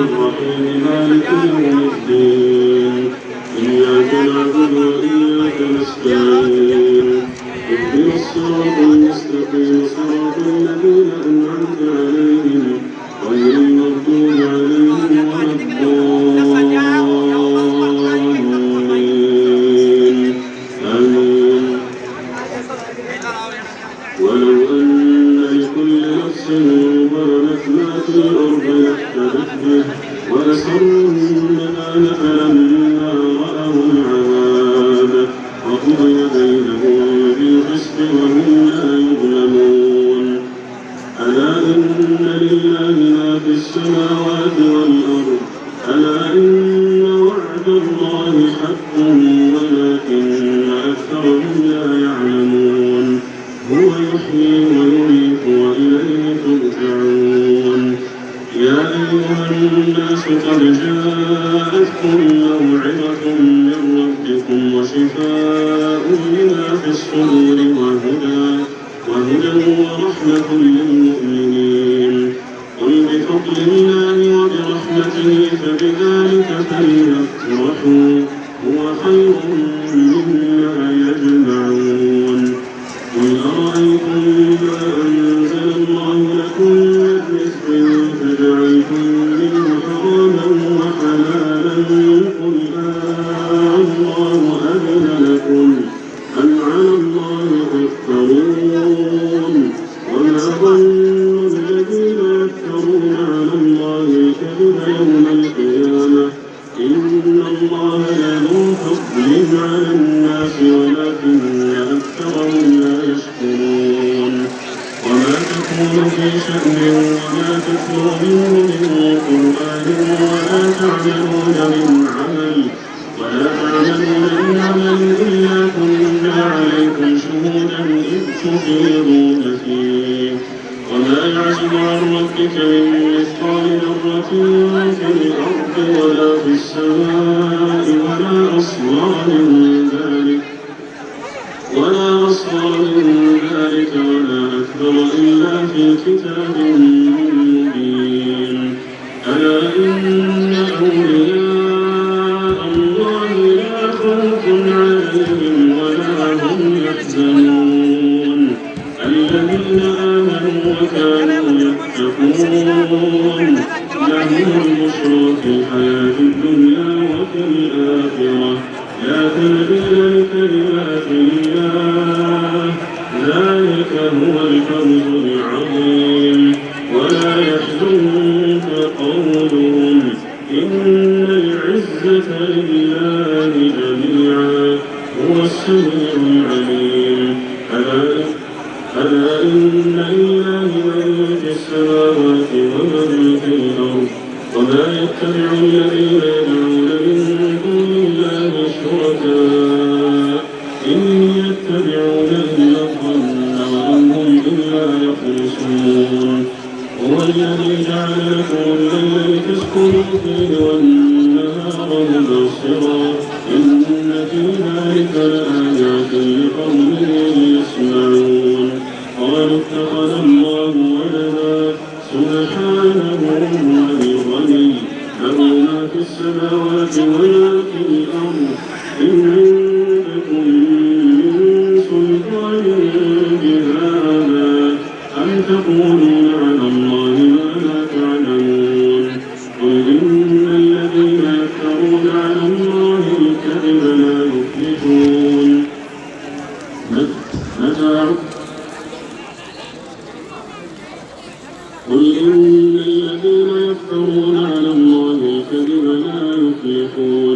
الرحيم مالك يوم الدين إياك نعبد وإياك نستعين اهدنا الصراط المستقيم صراط الذين أنعمت عليهم غير المغضوب عليهم ولا الضالين آمين. ولو أن لكل نفس ظلمت ما في الأرض لافتدت به وأسروا الندامة فلما رأوا العذاب وقضي بينهم بالقسط وهم لا يظلمون. ألا إن لله ما في السماوات والأرض ألا إن وعد الله حق ولكن أكثرهم لا يعلمون. هو يحيي ويميت وإليه ترجعون. يا أيها الناس قد جاءتكم موعظة من ربكم وشفاء لما في الصدور وهدى ورحمة للمؤمنين. قل بفضل الله وبرحمته فبذلك فليفرحوا هو خير مما يجمعون. قل أرأيتم ما أنزل الله لكم من رزق فجعلتم منه حراما وحلالا قل الله أذن لكم أم على الله تفترون. وما ظن الذين يفترون على الله الكذب يوم القيامة إن الله لذو فضل على الناس ولكن أكثرهم لا يشكرون. وما تكون في شأن وما تتلو منه من قرآن ولا تعملون من عمل إلا كنا عليكم شهودا إذ تفيضون فيه. وما يعزب عن ربك من مثقال ذرة في الأرض ولا في السماء ولا أصغر من ذلك ولا أكبر إلا في كتاب مبين. ألا إن أولياء الله لا خوف عليهم ولا هم يحزنون الذين آمنوا وكانوا يتقون. لهم البشرى في الحياة الدنيا وفي الآخرة لا تبديل لكلمات الله ذلك هو الفوز العظيم. ولا يحزنك قولهم إن العزة لله جميعا هو السميع العليم. ألا إن لله من في السماوات ومن في الأرض وما يتبع الذين يدعون من دون الله شركاء إن يتبعون إلا الظن وإن هم إلا يخرصون. هو الذي جعل لكم الليل لتسكنوا فيه والنهار مبصرا إن في ذلك لآيات لقوم يسمعون. قالوا اتخذ الله ولدا سبحانه هو الغني له ما في السماوات وما في الأرض إن عندكم من سلطان بهذا أم تقولون على الله ما لا تعلمون. قل إن الذين يفترون على الله الكذب لا يفلحون. قل إن الذين يفترون على الله الكذب لا يفلحون.